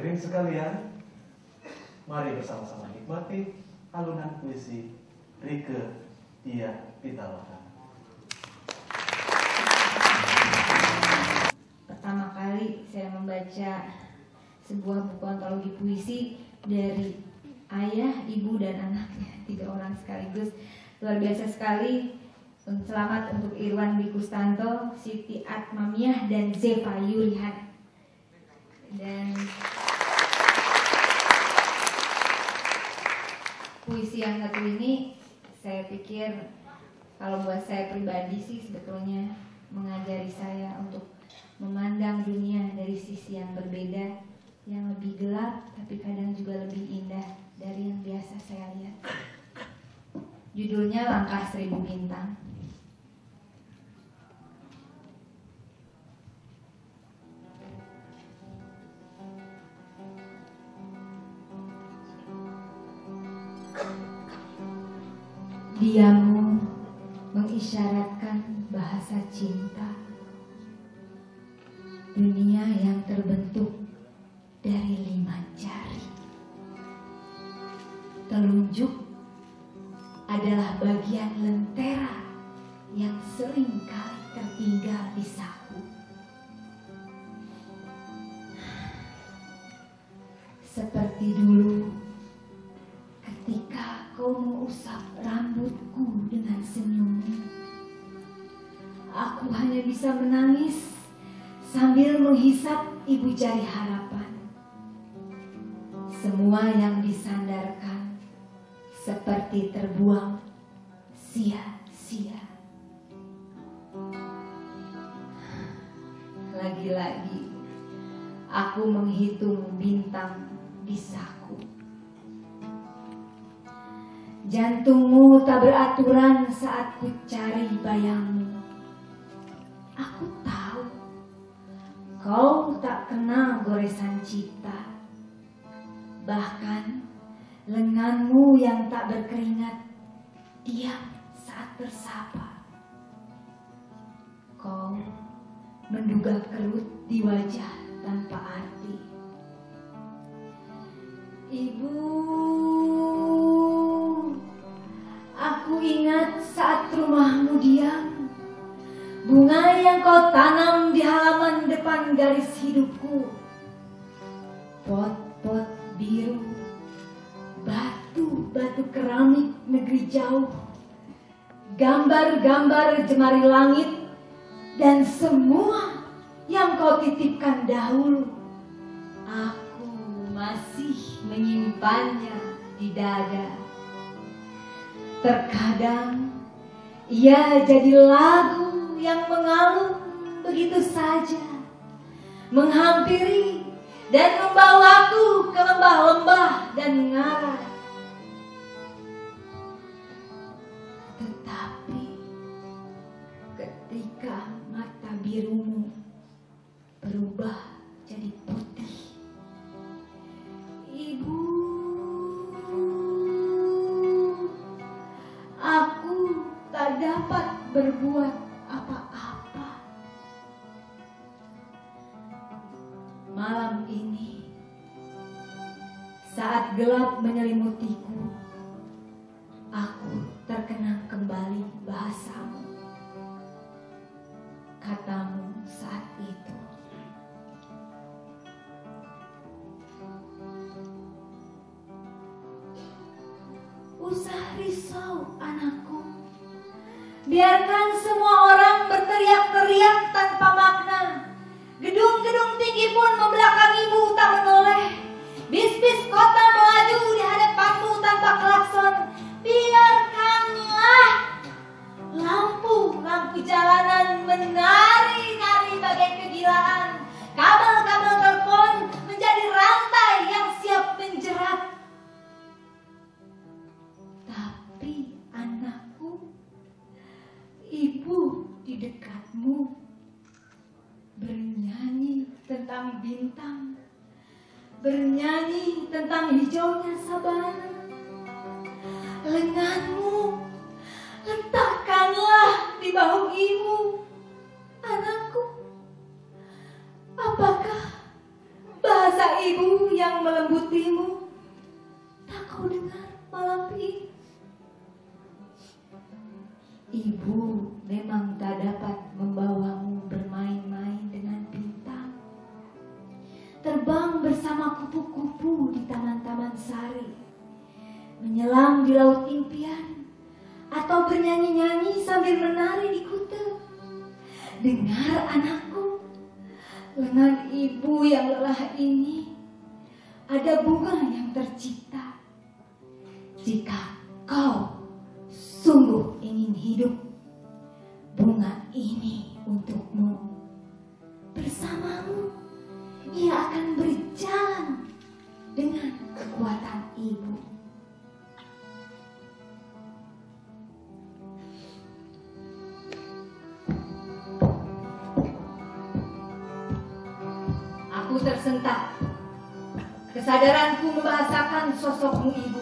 Hadirin sekalian, mari bersama-sama nikmati alunan puisi Rieke Diah Pitaloka. Pertama kali saya membaca sebuah buku antologi puisi dari ayah, ibu, dan anaknya, 3 orang sekaligus. Luar biasa sekali. Selamat untuk Irwan Dwi Kustanto, Siti Atmamiah, dan Zefa Yurihan. Dan puisi yang satu ini saya pikir kalau buat saya pribadi sih sebetulnya mengajari saya untuk memandang dunia dari sisi yang berbeda, yang lebih gelap tapi kadang juga lebih indah dari yang biasa saya lihat. Judulnya Langkah 1000 Bintang. Diamu mengisyaratkan bahasa cinta, dunia yang terbentuk dari 5 jari. Telunjuk adalah bagian lentera yang sering kali tertinggal di saku. Seperti dulu ketika kau mengusap rambutku dengan senyummu, aku hanya bisa menangis sambil menghisap ibu jari harapan. Semua yang disandarkan seperti terbuang sia-sia. Lagi-lagi aku menghitung bintang di saku. Jantungmu tak beraturan saat ku cari bayangmu. Aku tahu kau tak kenal goresan cita. Bahkan lenganmu yang tak berkeringat diam saat bersapa. Kau menduga kerut di wajah tanpa arti. Ibu, aku ingat saat rumahmu diam, bunga yang kau tanam di halaman depan garis hidupku. Pot-pot biru, batu-batu keramik negeri jauh, gambar-gambar jemari langit, dan semua yang kau titipkan dahulu. Aku masih menyimpannya di dada. Terkadang ia jadi lagu yang mengalun begitu saja, menghampiri dan membawaku ke lembah-lembah dan ngarai. Tetapi ketika mata birumu berubah jadi putih, Ibu, aku tak dapat berbuat apa-apa. Malam ini, saat gelap menyelimutiku, aku terkenang kembali bahasamu. Katamu saat itu, usah risau anakku, biarkan semua orang berteriak-teriak tanpa makna. Gedung-gedung tinggi pun membelakangimu tak menoleh. Bis-bis kota melaju di hadapanmu tanpa klakson. Biarkanlah lampu-lampu jalanan menari-nari bagai kegilaan. Kabel-kabel telepon menjadi rantai yang siap menjerat. Tapi anakku, ibu di dekatmu bernyanyi tentang bintang, bernyanyi tentang hijaunya sabana. Lenganmu letakkanlah di bahu ibu. Anakku, apakah bahasa ibu yang melembutimu tak kau dengar malam ini. Ibu memang tak dapat membawamu bermain-main dengan bintang, terbang bersama kupu-kupu di taman-taman sari, menyelam di laut impian, atau bernyanyi-nyanyi sambil menari di kuta. Dengar anakku, lengan ibu yang lelah ini ada bunga yang tercipta. Jika kau sungguh ingin hidup, bunga ini untukmu. Bersamamu, ia akan berjalan dengan kekuatan ibu. Aku tersentak. Kesadaranku membahasakan sosokmu ibu.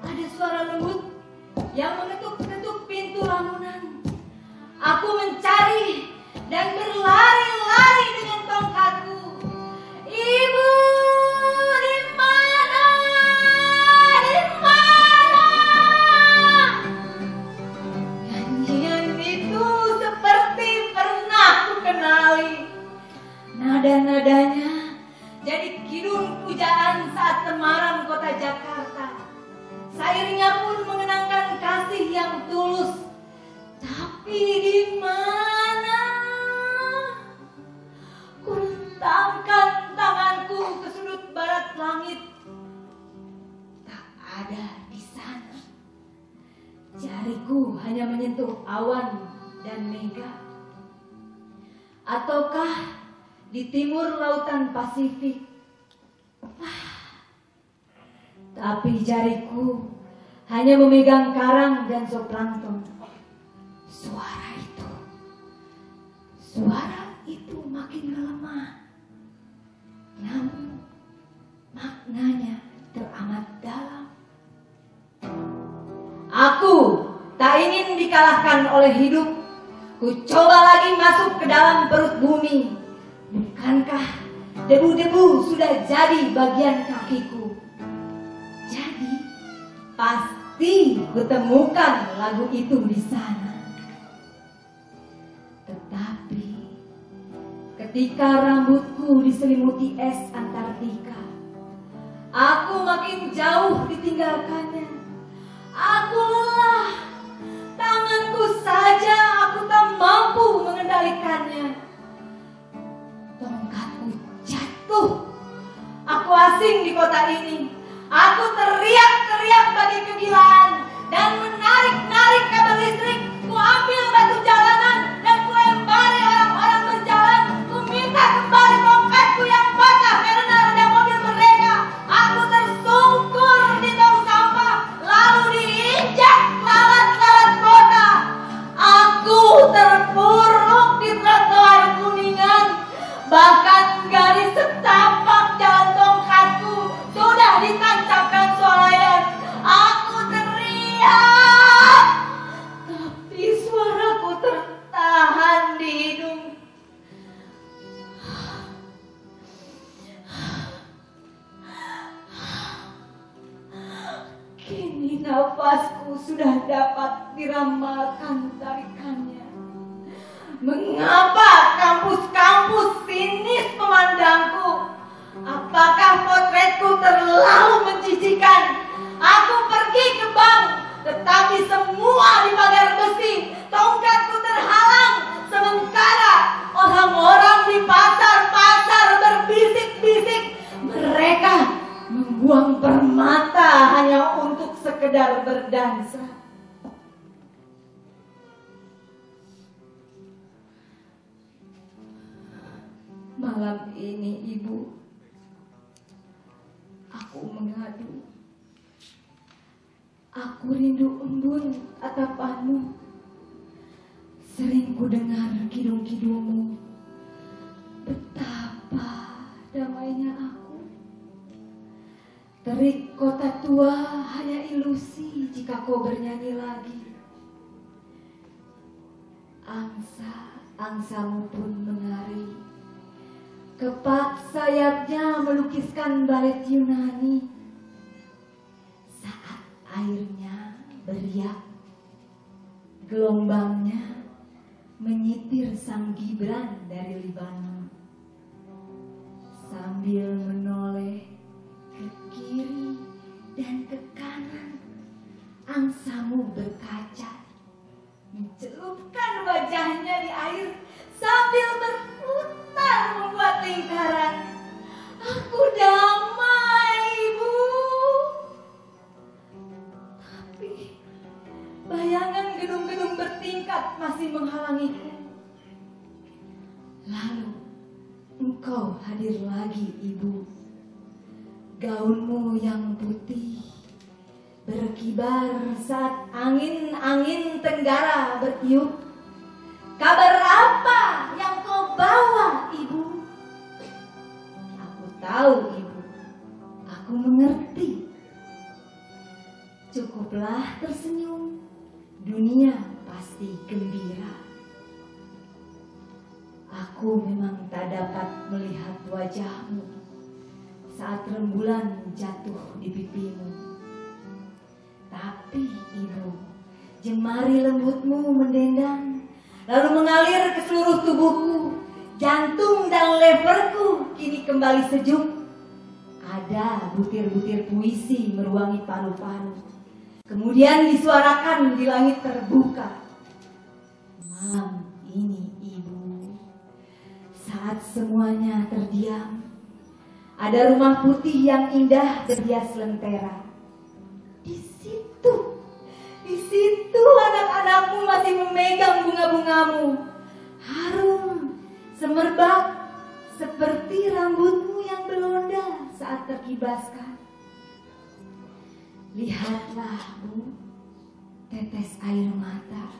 Ada suara lembut yang mengetuk-ketuk pintu lamunan. Aku mencari dan berlari-lari dengan tongkatku. Ibu, di mana? Di mana? Nyanyian itu seperti pernah ku kenali. Nada-nadanya jadi kidung pujaan saat temaram kota Jakarta. Sairnya pun mengenangkan kasih yang tulus. Tapi di mana? Ku rentangkan tanganku ke sudut barat langit. Tak ada di sana. Jariku hanya menyentuh awan dan mega. Ataukah di timur lautan Pasifik? Tapi jariku hanya memegang karang dan zooplankton. Suara itu makin melemah. Namun maknanya teramat dalam. Aku tak ingin dikalahkan oleh hidup. Ku coba lagi masuk ke dalam perut bumi. Bukankah debu-debu sudah jadi bagian kakiku? Jadi pasti kutemukan lagu itu di sana. Tetapi ketika rambutku diselimuti es Antartika, aku makin jauh ditinggalkannya. Aku lelah. Tanganku saja aku tak mampu mengendalikannya. Tongkatku jatuh. Aku asing di kota ini. Aku teriak-teriak bagi kegilaan dan menarik-narik kabel listrik. Ku ambil batu jalanan dan ku lempari orang-orang berjalan. Ku minta kembali tongkatku yang patah karena ada mobil mereka. Aku tersungkur di tong sampah lalu diinjak lalat-lalat kota. Aku terpuruk di trotoar Kuningan. Bahkan garis setapak jalan tongkatku sudah ditancapkan swalayan. Aku teriak, tapi suaraku tertahan di hidung. Kini nafasku sudah dapat diramalkan tarikannya. Mengapa kampus-kampus sinis memandangku? Apakah potretku terlalu menjijikan? Aku pergi ke bank, tetapi semua di pagar besi. Tongkatku terhalang, sementara orang-orang di pasar-pasar berbisik-bisik. Mereka membuang permata hanya untuk sekedar berdansa. Malam ini, Ibu, aku mengadu. Aku rindu embun tatapanmu. Sering ku dengar kidung-kidungmu. Betapa damainya aku. Terik kota tua hanya ilusi jika kau bernyanyi lagi. Angsa-angsamu pun menari. Kepak sayapnya melukiskan balet Yunani. Saat airnya beriak, gelombangnya menyitir sang Gibran dari Libanon. Sambil menoleh ke kiri dan ke kanan, angsamu berkaca, mencelupkan wajahnya di air sambil berputar membuat lingkaran. Aku damai, Ibu. Tapi bayangan gedung-gedung bertingkat masih menghalangiku. Lalu engkau hadir lagi, Ibu. Gaunmu yang putih berkibar saat angin-angin tenggara bertiup. Kabar apa yang kau bawa, Ibu? Aku tahu, Ibu. Aku mengerti. Cukuplah tersenyum. Dunia pasti gembira. Aku memang tak dapat melihat wajahmu saat rembulan jatuh di pipimu. Tapi, Ibu, jemari lembutmu mendendang, lalu mengalir ke seluruh tubuhku. Jantung dan leverku kini kembali sejuk. Ada butir-butir puisi meruangi paru-paru. Kemudian disuarakan di langit terbuka. Malam ini, Ibu, saat semuanya terdiam, ada rumah putih yang indah berhias lentera. Di situ anak-anakmu masih memegang bunga-bungamu. Harum, semerbak, seperti rambutmu yang berlonda saat terkibaskan. Lihatlah, Bu, tetes air mata.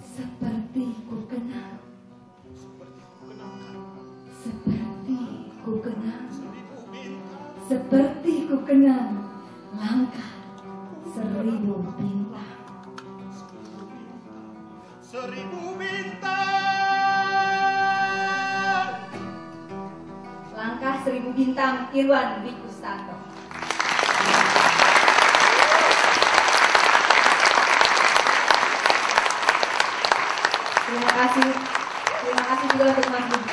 Seperti ku kenal. Seperti ku kenal langkah 1000 bintang. 1000 bintang. Langkah 1000 bintang, Irwan Dwi Kustanto. Terima kasih juga untuk Mas Budi.